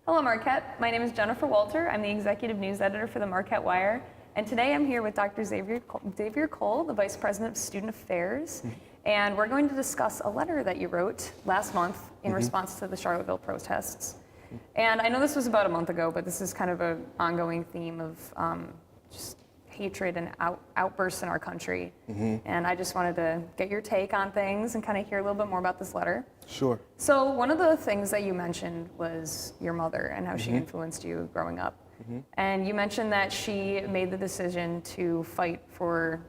Hello, Marquette. My name is Jennifer Walter. I'm the executive news editor for the Marquette Wire. And today I'm here with Dr. Xavier Cole, the Vice President of Student Affairs. And we're going to discuss a letter that you wrote last month in response to the Charlottesville protests. And I know this was about a month ago, but this is kind of an ongoing theme of just hatred and outbursts in our country. And I just wanted to get your take on things and kind of hear a little bit more about this letter. Sure. So one of the things that you mentioned was your mother and how she influenced you growing up. And you mentioned that she made the decision to fight for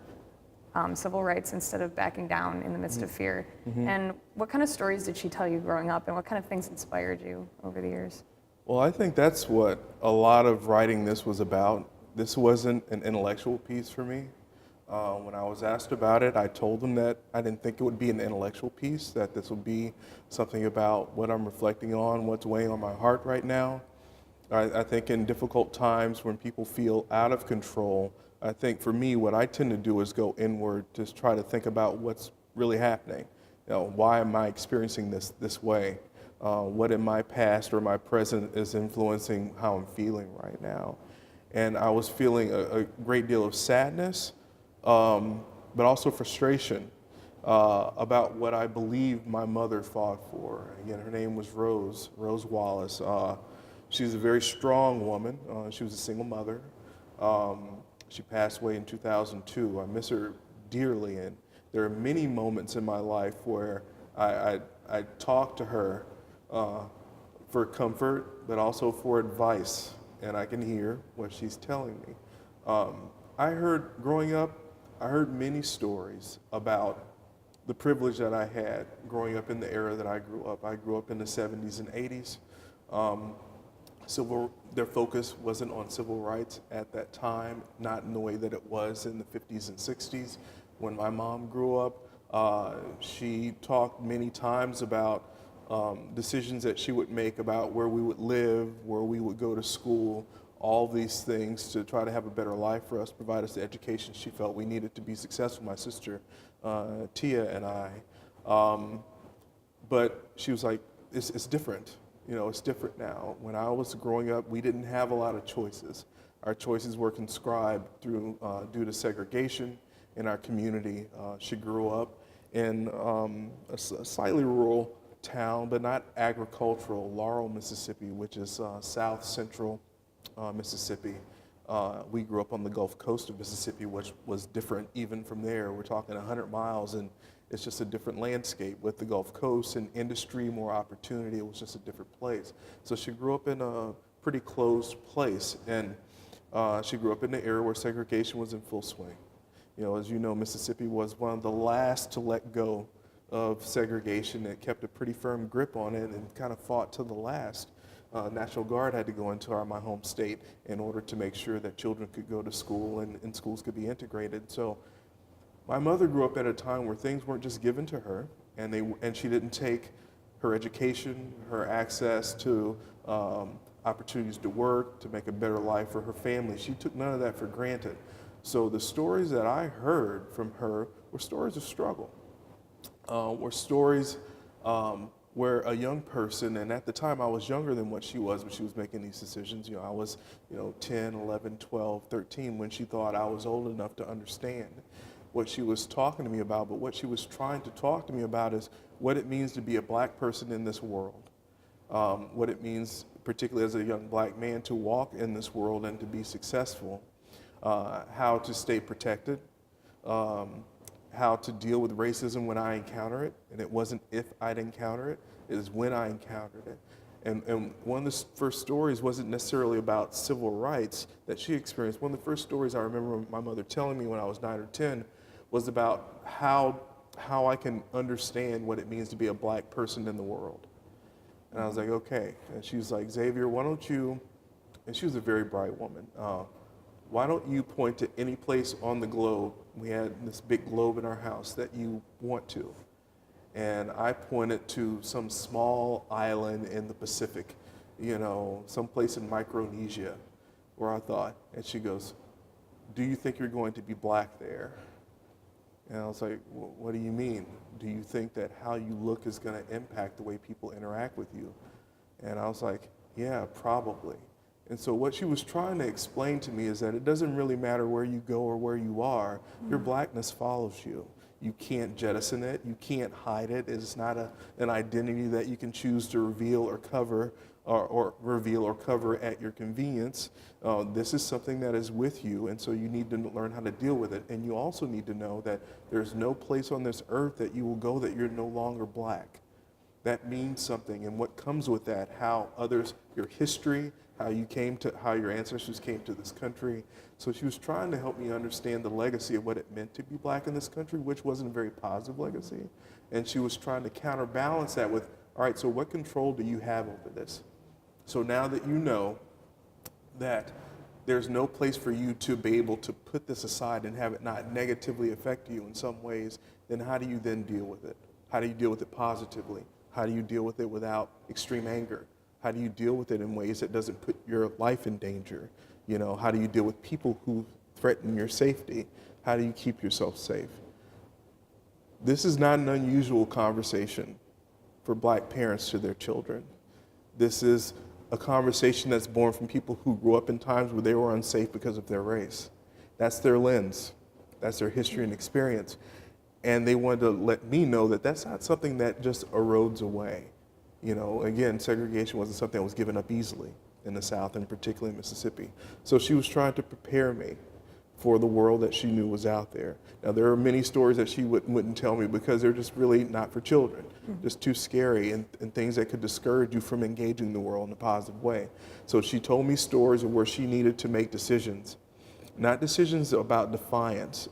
civil rights instead of backing down in the midst of fear. And what kind of stories did she tell you growing up, and what kind of things inspired you over the years? Well, I think that's what a lot of writing this was about. This wasn't an intellectual piece for me. When I was asked about it, I told them that I didn't think it would be an intellectual piece, that this would be something about what I'm reflecting on, what's weighing on my heart right now. I think in difficult times when people feel out of control, I think for me, what I tend to do is go inward, just try to think about what's really happening. You know, why am I experiencing this way? What in my past or my present is influencing how I'm feeling right now? And I was feeling a great deal of sadness, but also frustration about what I believe my mother fought for. Again, her name was Rose Wallace. She's a very strong woman. She was a single mother. She passed away in 2002. I miss her dearly, and there are many moments in my life where I talk to her for comfort, but also for advice, and I can hear what she's telling me. Growing up, I heard many stories about the privilege that I had growing up in the era that I grew up. I grew up in the 70s and 80s. Their focus wasn't on civil rights at that time, not in the way that it was in the 50s and 60s. When my mom grew up, she talked many times about decisions that she would make about where we would live, where we would go to school, all these things to try to have a better life for us, provide us the education she felt we needed to be successful, my sister Tia and I. But she was like, it's different. You know, it's different now. When I was growing up, we didn't have a lot of choices. Our choices were conscribed due to segregation in our community. She grew up in a slightly rural town, but not agricultural, Laurel, Mississippi, which is south central Mississippi. We grew up on the Gulf Coast of Mississippi, which was different even from there. We're talking 100 miles, and it's just a different landscape with the Gulf Coast and industry, more opportunity. It was just a different place. So she grew up in a pretty closed place, and she grew up in the era where segregation was in full swing. You know, as you know, Mississippi was one of the last to let go of segregation. It kept a pretty firm grip on it and kind of fought to the last. National Guard had to go into my home state in order to make sure that children could go to school and schools could be integrated. So my mother grew up at a time where things weren't just given to her, and she didn't take her education, her access to opportunities to work, to make a better life for her family. She took none of that for granted. So the stories that I heard from her were stories of struggle, were stories where a young person, and at the time I was younger than what she was when she was making these decisions. You know, I was 10, 11, 12, 13 when she thought I was old enough to understand what she was talking to me about. But what she was trying to talk to me about is what it means to be a black person in this world, what it means, particularly as a young black man, to walk in this world and to be successful, how to stay protected, how to deal with racism when I encounter it. And it wasn't if I'd encounter it, it is when I encountered it. And one of the first stories wasn't necessarily about civil rights that she experienced. One of the first stories I remember my mother telling me when I was 9 or 10 was about how I can understand what it means to be a black person in the world. And I was like, okay. And she was like, Xavier, why don't you, and she was a very bright woman, why don't you point to any place on the globe, we had this big globe in our house, that you want to. And I pointed to some small island in the Pacific, someplace in Micronesia, where I thought, and she goes, do you think you're going to be black there? And I was like, well, what do you mean? Do you think that how you look is going to impact the way people interact with you? And I was like, Yeah, probably. And so what she was trying to explain to me is that it doesn't really matter where you go or where you are, your blackness follows you. You can't jettison it, you can't hide it. It's not an identity that you can choose to reveal or cover or reveal or cover at your convenience. This is something that is with you, and so you need to learn how to deal with it. And you also need to know that there's no place on this earth that you will go that you're no longer black. That means something, and what comes with that, how others, your history, how your ancestors came to this country. So she was trying to help me understand the legacy of what it meant to be black in this country, which wasn't a very positive legacy. And she was trying to counterbalance that with, all right, so what control do you have over this? So now that you know that there's no place for you to be able to put this aside and have it not negatively affect you in some ways, then how do you then deal with it? How do you deal with it positively? How do you deal with it without extreme anger? How do you deal with it in ways that doesn't put your life in danger? You know, how do you deal with people who threaten your safety? How do you keep yourself safe? This is not an unusual conversation for black parents to their children. This is a conversation that's born from people who grew up in times where they were unsafe because of their race. That's their lens. That's their history and experience. And they wanted to let me know that that's not something that just erodes away. You know, again, segregation wasn't something that was given up easily in the South, and particularly in Mississippi. So she was trying to prepare me for the world that she knew was out there. Now, there are many stories that she wouldn't tell me because they're just really not for children, just too scary and things that could discourage you from engaging the world in a positive way. So she told me stories of where she needed to make decisions, not decisions about defiance,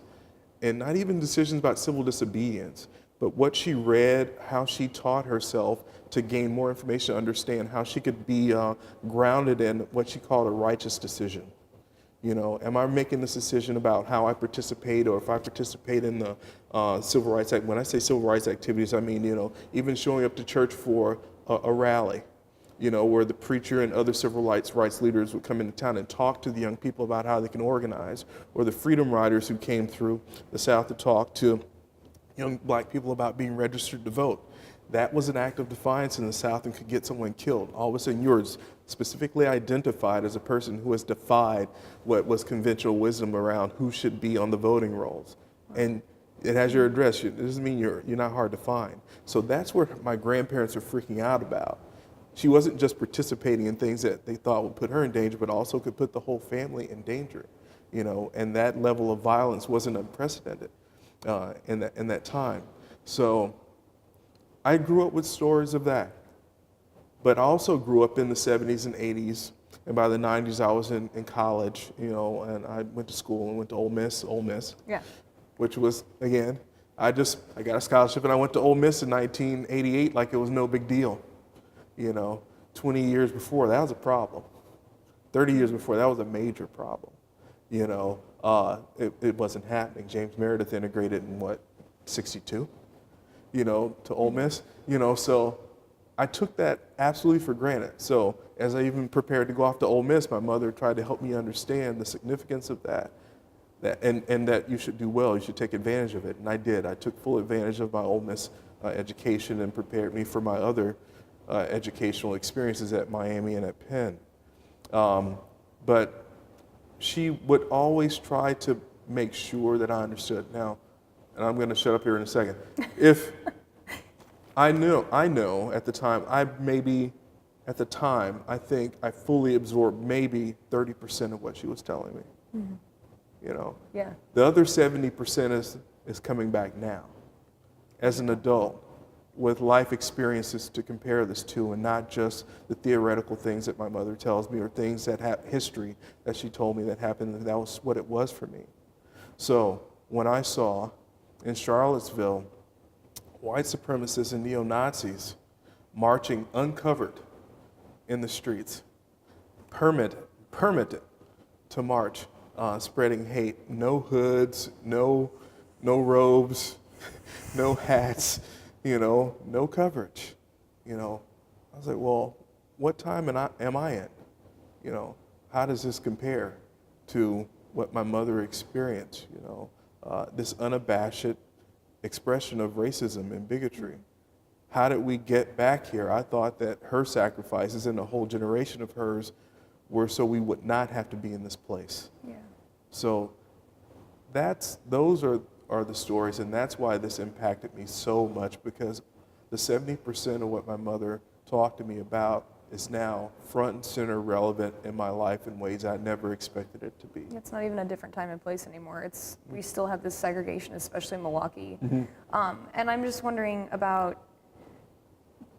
and not even decisions about civil disobedience, but what she read, how she taught herself to gain more information, to understand how she could be grounded in what she called a righteous decision. You know, am I making this decision about how I participate, or if I participate in the civil rights act? When I say civil rights activities, I mean, you know, even showing up to church for a rally, you know, where the preacher and other civil rights leaders would come into town and talk to the young people about how they can organize, or the Freedom Riders who came through the South to talk to young black people about being registered to vote. That was an act of defiance in the South and could get someone killed. All of a sudden, you're specifically identified as a person who has defied what was conventional wisdom around who should be on the voting rolls. And it has your address. It doesn't mean you're not hard to find. So that's where my grandparents are freaking out about. She wasn't just participating in things that they thought would put her in danger, but also could put the whole family in danger. You know, and that level of violence wasn't unprecedented in that time. So I grew up with stories of that, but I also grew up in the 70s and 80s, and by the 90s I was in college, you know, and I went to school and went to Ole Miss, yeah, which was, again, I got a scholarship and I went to Ole Miss in 1988 like it was no big deal. You know, 20 years before, that was a problem. 30 years before, that was a major problem. You know, it wasn't happening. James Meredith integrated in, 62? You know, to Ole Miss. You know, so I took that absolutely for granted. So as I even prepared to go off to Ole Miss, my mother tried to help me understand the significance of that and that you should do well, you should take advantage of it. And I did. I took full advantage of my Ole Miss education and prepared me for my other educational experiences at Miami and at Penn. But she would always try to make sure that I understood. Now, and I'm going to shut up here in a second. If I know at the time, I think I fully absorbed maybe 30% of what she was telling me. Mm-hmm. You know? Yeah. The other 70% is coming back now as an adult, with life experiences to compare this to, and not just the theoretical things that my mother tells me or things that history that she told me that happened, and that was what it was for me. So when I saw in Charlottesville white supremacists and neo-Nazis marching uncovered in the streets, permitted to march, spreading hate, no hoods, no robes, no hats, you know, no coverage, you know. I was like, well, what time am I in? You know, how does this compare to what my mother experienced, you know, this unabashed expression of racism and bigotry? how did we get back here? I thought that her sacrifices and a whole generation of hers were so we would not have to be in this place. Yeah. So those are the stories, and that's why this impacted me so much, because the 70% of what my mother talked to me about is now front and center relevant in my life in ways I never expected it to be. It's not even a different time and place anymore. We still have this segregation, especially in Milwaukee. And I'm just wondering about,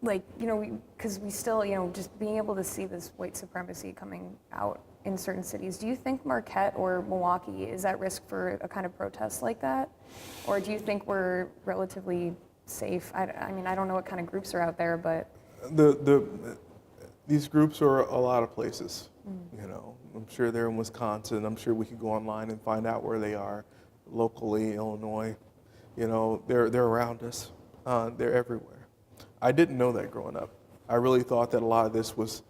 like, because we still, just being able to see this white supremacy coming out in certain cities. Do you think Marquette or Milwaukee is at risk for a kind of protest like that? Or do you think we're relatively safe? I mean, I don't know what kind of groups are out there, but... These groups are a lot of places. I'm sure they're in Wisconsin. I'm sure we could go online and find out where they are. Locally, Illinois, they're around us. They're everywhere. I didn't know that growing up. I really thought that a lot of this was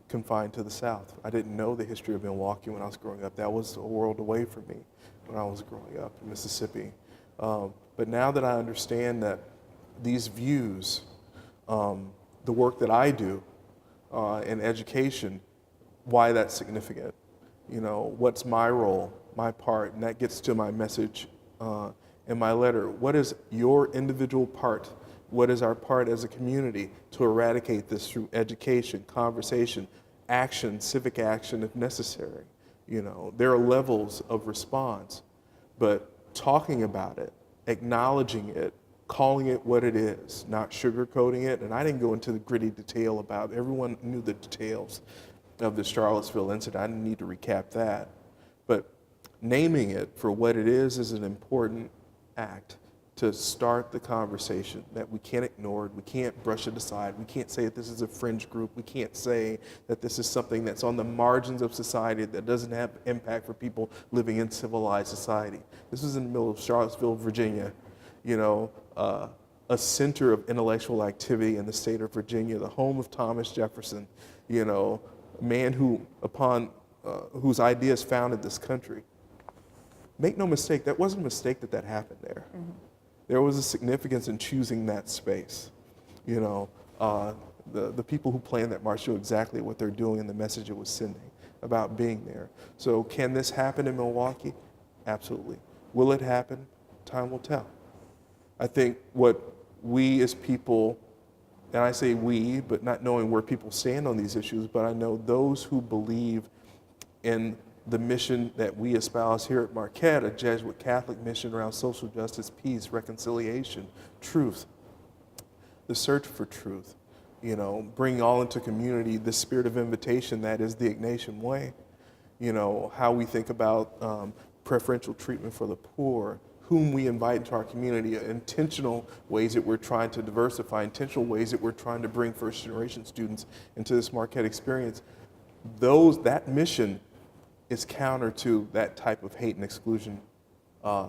confined to the South. I didn't know the history of Milwaukee when I was growing up. That was a world away from me when I was growing up in Mississippi. But now that I understand that these views, the work that I do, in education, why that's significant. What's my role, my part, and that gets to my message in my letter. What is your individual part? What is our part as a community to eradicate this through education, conversation, action, civic action if necessary? There are levels of response, but talking about it, acknowledging it, calling it what it is, not sugarcoating it. And I didn't go into the gritty detail about it. Everyone knew the details of the Charlottesville incident. I didn't need to recap that. But naming it for what it is an important act to start the conversation that we can't ignore it. We can't brush it aside. We can't say that this is a fringe group. We can't say that this is something that's on the margins of society that doesn't have impact for people living in civilized society. This is in the middle of Charlottesville, Virginia. A center of intellectual activity in the state of Virginia, the home of Thomas Jefferson, a man whose ideas founded this country. Make no mistake, that wasn't a mistake that happened there. Mm-hmm. There was a significance in choosing that space. The people who planned that march knew exactly what they're doing and the message it was sending about being there. So can this happen in Milwaukee? Absolutely. Will it happen? Time will tell. I think what we as people, and I say we, but not knowing where people stand on these issues, but I know those who believe in the mission that we espouse here at Marquette, a Jesuit Catholic mission around social justice, peace, reconciliation, truth, the search for truth, bringing all into community the spirit of invitation that is the Ignatian way, how we think about preferential treatment for the poor, whom we invite into our community, intentional ways that we're trying to diversify, intentional ways that we're trying to bring first-generation students into this Marquette experience. That mission is counter to that type of hate and exclusion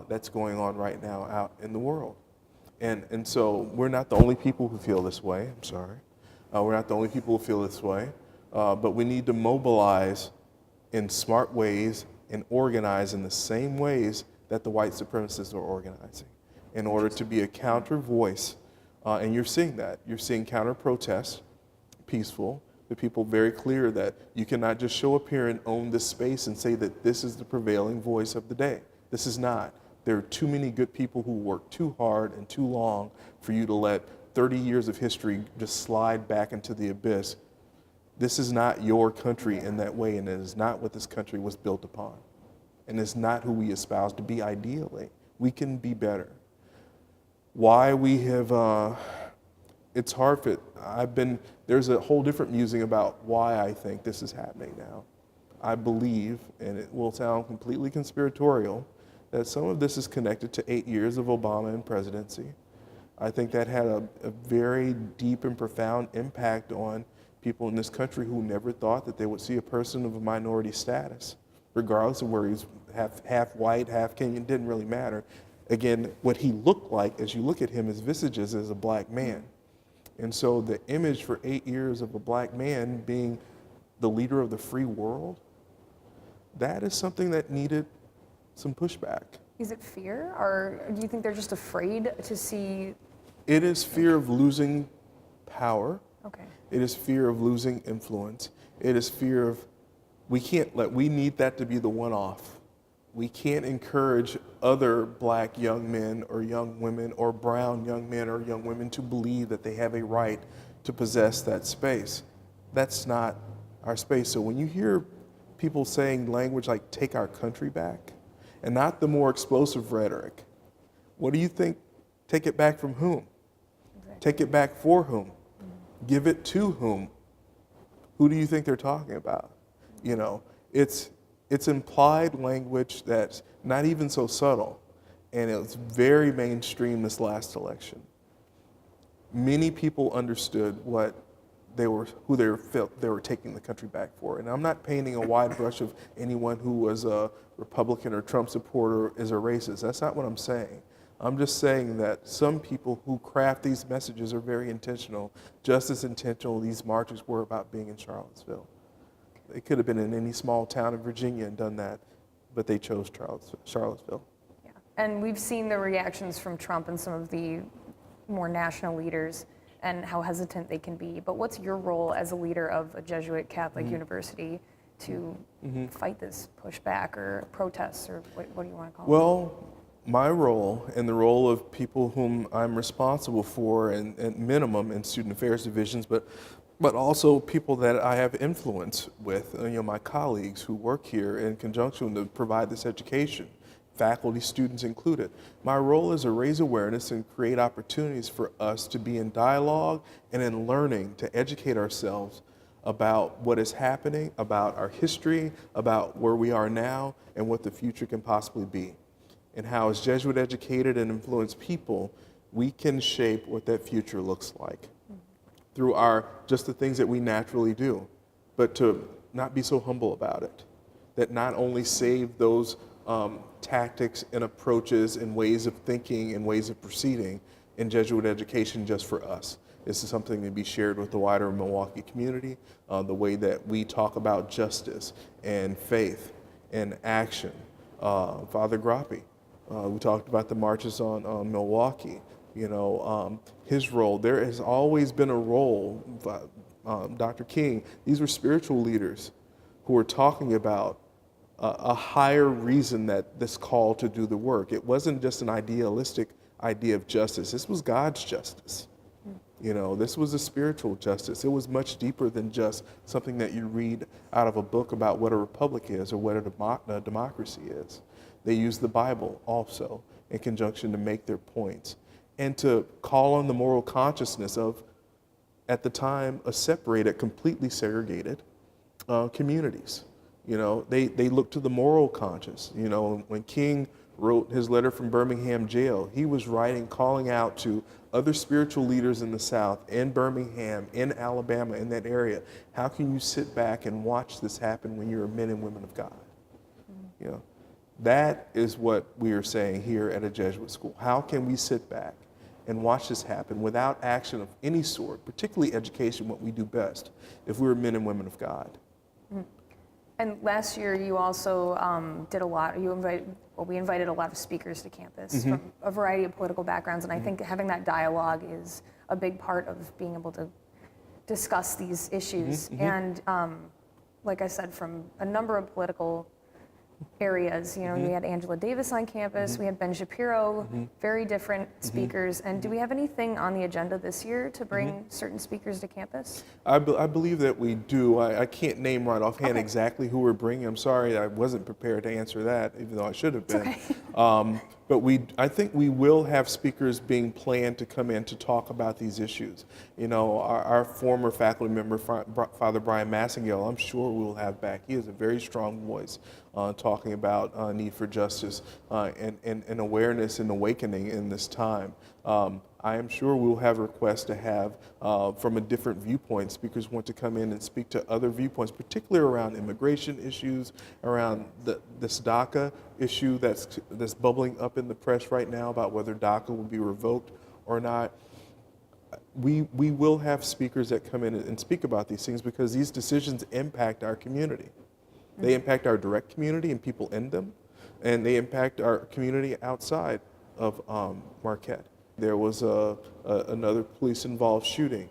that's going on right now out in the world. And so we're not the only people who feel this way, I'm sorry. We're not the only people who feel this way, but we need to mobilize in smart ways and organize in the same ways that the white supremacists are organizing in order to be a counter voice. And you're seeing that. You're seeing counter protests, peaceful, the people very clear that you cannot just show up here and own this space and say that this is the prevailing voice of the day. This is not. There are too many good people who work too hard and too long for you to let 30 years of history just slide back into the abyss. This is not your country in that way, and it is not what this country was built upon. And it's not who we espouse to be ideally. We can be better. Why we have, it's hard for, there's a whole different musing about why I think this is happening now. I believe, and it will sound completely conspiratorial, that some of this is connected to 8 years of Obama and presidency. I think that had a very deep and profound impact on people in this country who never thought that they would see a person of a minority status, regardless of where he's half white, half Kenyan, didn't really matter. Again, what he looked like, as you look at him, his visage is as a black man. And so the image for 8 years of a black man being the leader of the free world, that is something that needed some pushback. Is it fear, or do you think they're just afraid to see? It is fear of losing power. Okay. It is fear of losing influence. It is fear of, we need that to be the one-off. We can't encourage other black young men or young women or brown young men or young women to believe that they have a right to possess that space. That's not our space. So when you hear people saying language like take our country back, and not the more explosive rhetoric, what do you think? Take it back from whom? Exactly. Take it back for whom? Give it to whom? Who do you think they're talking about? You know, it's implied language that's not even so subtle, and it was very mainstream this last election. Many people understood who they felt they were taking the country back for. And I'm not painting a wide brush of anyone who was a Republican or Trump supporter is a racist. That's not what I'm saying. I'm just saying that some people who craft these messages are very intentional, just as intentional these marches were about being in Charlottesville. They could have been in any small town in Virginia and done that, but they chose Charlottesville. Yeah. And we've seen the reactions from Trump and some of the more national leaders and how hesitant they can be. But what's your role as a leader of a Jesuit Catholic university to fight this pushback or protests, or what do you want to call it? Well, my role and the role of people whom I'm responsible for, and at minimum in student affairs divisions, but also people that I have influence with, my colleagues who work here in conjunction to provide this education, faculty, students included. My role is to raise awareness and create opportunities for us to be in dialogue and in learning to educate ourselves about what is happening, about our history, about where we are now, and what the future can possibly be. And how, as Jesuit educated and influenced people, we can shape what that future looks like through just the things that we naturally do, but to not be so humble about it, that not only save those tactics and approaches and ways of thinking and ways of proceeding in Jesuit education just for us. This is something to be shared with the wider Milwaukee community, the way that we talk about justice and faith and action. Father Grappi, we talked about the marches on Milwaukee. His role, there has always been a role, Dr. King, these were spiritual leaders who were talking about a higher reason that this call to do the work. It wasn't just an idealistic idea of justice. This was God's justice. This was a spiritual justice. It was much deeper than just something that you read out of a book about what a republic is or what a democracy is. They used the Bible also in conjunction to make their points and to call on the moral consciousness of, at the time, a separated, completely segregated communities. They looked to the moral conscience. When King wrote his letter from Birmingham jail, he was writing, calling out to other spiritual leaders in the South, in Birmingham, in Alabama, in that area. How can you sit back and watch this happen when you're men and women of God? That is what we are saying here at a Jesuit school. How can we sit back and watch this happen without action of any sort, particularly education, what we do best, if we're men and women of God? And last year, you also did a lot. We invited a lot of speakers to campus from a variety of political backgrounds, and I think having that dialogue is a big part of being able to discuss these issues. And like I said, from a number of political areas, we had Angela Davis on campus, we had Ben Shapiro, very different speakers. And do we have anything on the agenda this year to bring certain speakers to campus? I believe that we do. I can't name right offhand exactly who we're bringing. I'm sorry, I wasn't prepared to answer that, even though I should have been. But I think we will have speakers being planned to come in to talk about these issues. Our former faculty member, Father Brian Massingale, I'm sure we will have back. He has a very strong voice talking about need for justice and awareness and awakening in this time. I am sure we'll have requests to have, from a different viewpoint, speakers want to come in and speak to other viewpoints, particularly around immigration issues, around this DACA issue that's bubbling up in the press right now about whether DACA will be revoked or not. We will have speakers that come in and speak about these things because these decisions impact our community. They impact our direct community and people in them, and they impact our community outside of Marquette. There was another police-involved shooting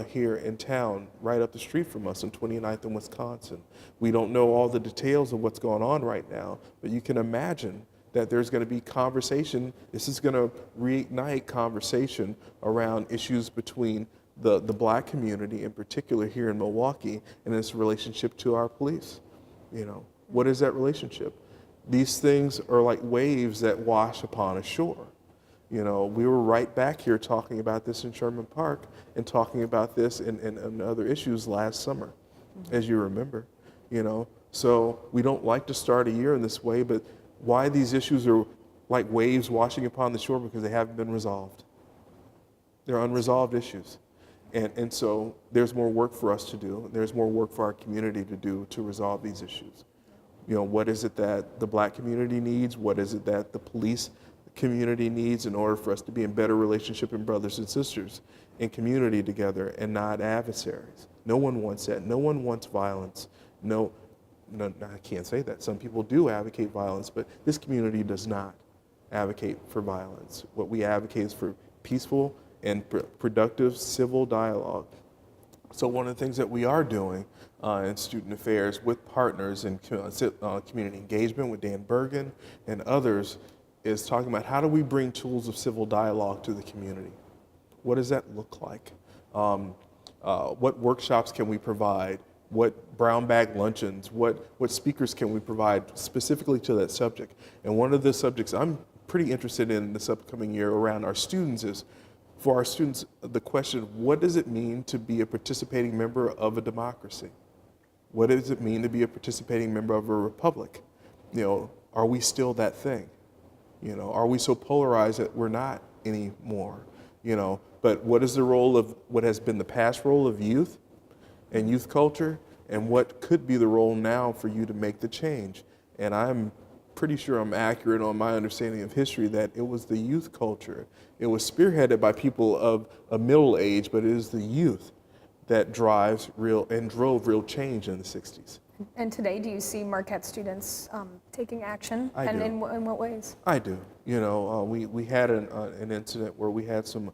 here in town, right up the street from us on 29th and Wisconsin. We don't know all the details of what's going on right now, but you can imagine that there's going to be conversation. This is going to reignite conversation around issues between the black community in particular here in Milwaukee and its relationship to our police. You know, what is that relationship? These things are like waves that wash upon a shore. You know, we were right back here talking about this in Sherman Park and talking about this in other issues last summer, as you remember, you know. So we don't like to start a year in this way, but why these issues are like waves washing upon the shore? Because they haven't been resolved. They're unresolved issues. And so there's more work for us to do. There's more work for our community to do to resolve these issues. You know, what is it that the black community needs? What is it that the police community needs in order for us to be in better relationship and brothers and sisters in community together and not adversaries? No one wants that. No one wants violence. No, I can't say that. Some people do advocate violence, but this community does not advocate for violence. What we advocate is for peaceful and productive civil dialogue. So one of the things that we are doing in student affairs with partners in community engagement with Dan Bergen and others is talking about how do we bring tools of civil dialogue to the community? What does that look like? What workshops can we provide? What brown bag luncheons? What speakers can we provide specifically to that subject? And one of the subjects I'm pretty interested in this upcoming year around our students is, for our students, the question, what does it mean to be a participating member of a democracy? What does it mean to be a participating member of a republic? You know, are we still that thing? You know, are we so polarized that we're not anymore? You know, but what is the role of what has been the past role of youth and youth culture, and what could be the role now for you to make the change? And I'm pretty sure I'm accurate on my understanding of history that it was the youth culture. It was spearheaded by people of a middle age, but it is the youth that drove real change in the 60s. And today, do you see Marquette students taking action? I do. In what ways? I do. You know, we had an incident where we had some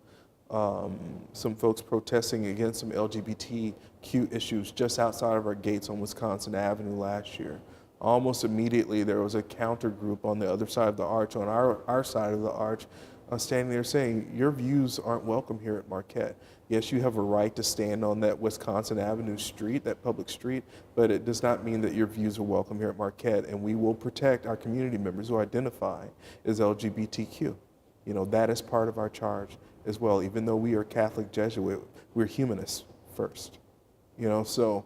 folks protesting against some LGBTQ issues just outside of our gates on Wisconsin Avenue last year. Almost immediately, there was a counter group on the other side of the arch, on our side of the arch, standing there saying, your views aren't welcome here at Marquette. Yes, you have a right to stand on that Wisconsin Avenue street, that public street, but it does not mean that your views are welcome here at Marquette, and we will protect our community members who identify as LGBTQ. You know, that is part of our charge as well. Even though we are Catholic Jesuit, we're humanists first. You know, so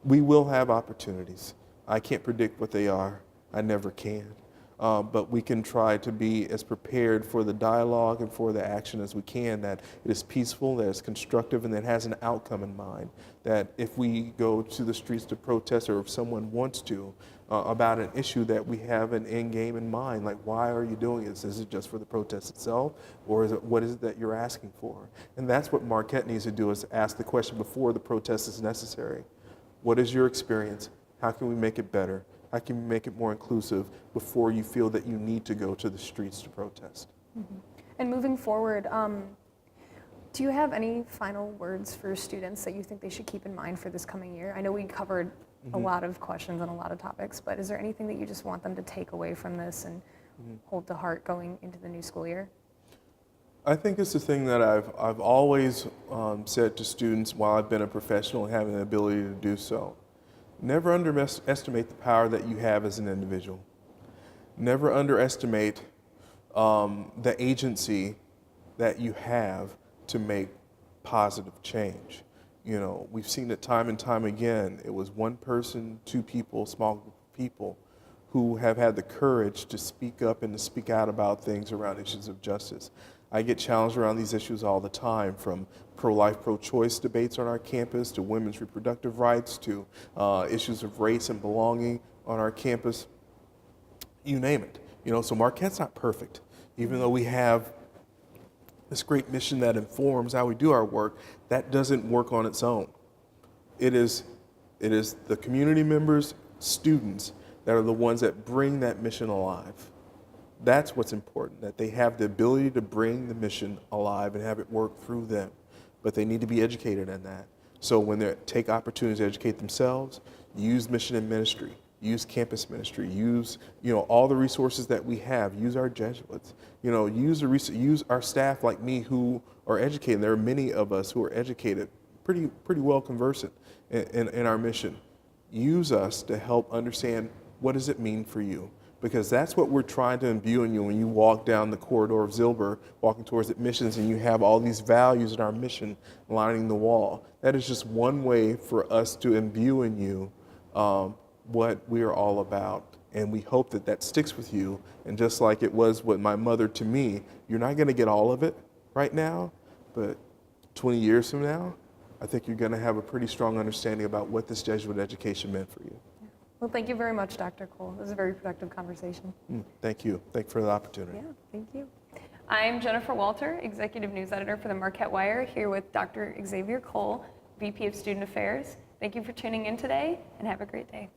we will have opportunities. I can't predict what they are. I never can. But we can try to be as prepared for the dialogue and for the action as we can, that it is peaceful, that it's constructive, and that has an outcome in mind. That if we go to the streets to protest, or if someone wants to, about an issue, that we have an end game in mind. Like, why are you doing this? Is it just for the protest itself, or is it, what is it that you're asking for? And that's what Marquette needs to do, is ask the question before the protest is necessary. What is your experience? How can we make it better? How can we make it more inclusive before you feel that you need to go to the streets to protest? Mm-hmm. And moving forward, do you have any final words for students that you think they should keep in mind for this coming year? I know we covered a lot of questions and a lot of topics, but is there anything that you just want them to take away from this and hold to heart going into the new school year? I think it's the thing that I've always said to students while I've been a professional and having the ability to do so. Never underestimate the power that you have as an individual. Never underestimate the agency that you have to make positive change. You know, we've seen it time and time again. It was one person, two people, small group of people who have had the courage to speak up and to speak out about things around issues of justice. I get challenged around these issues all the time, from pro-life, pro-choice debates on our campus, to women's reproductive rights, to issues of race and belonging on our campus. You name it. You know, so Marquette's not perfect. Even though we have this great mission that informs how we do our work, that doesn't work on its own. It is the community members, students, that are the ones that bring that mission alive. That's what's important, that they have the ability to bring the mission alive and have it work through them. but they need to be educated in that. So when they take opportunities to educate themselves, use mission and ministry, use campus ministry, use all the resources that we have, use our Jesuits, use our staff like me who are educated. There are many of us who are educated, pretty well conversant in our mission. Use us to help understand what does it mean for you, because that's what we're trying to imbue in you when you walk down the corridor of Zilber, walking towards admissions, and you have all these values in our mission lining the wall. That is just one way for us to imbue in you what we are all about. And we hope that that sticks with you. And just like it was with my mother to me, you're not going to get all of it right now, but 20 years from now, I think you're going to have a pretty strong understanding about what this Jesuit education meant for you. Well, thank you very much, Dr. Cole. This was a very productive conversation. Thank you. Thank you for the opportunity. Yeah, thank you. I'm Jennifer Walter, Executive News Editor for the Marquette Wire, here with Dr. Xavier Cole, VP of Student Affairs. Thank you for tuning in today, and have a great day.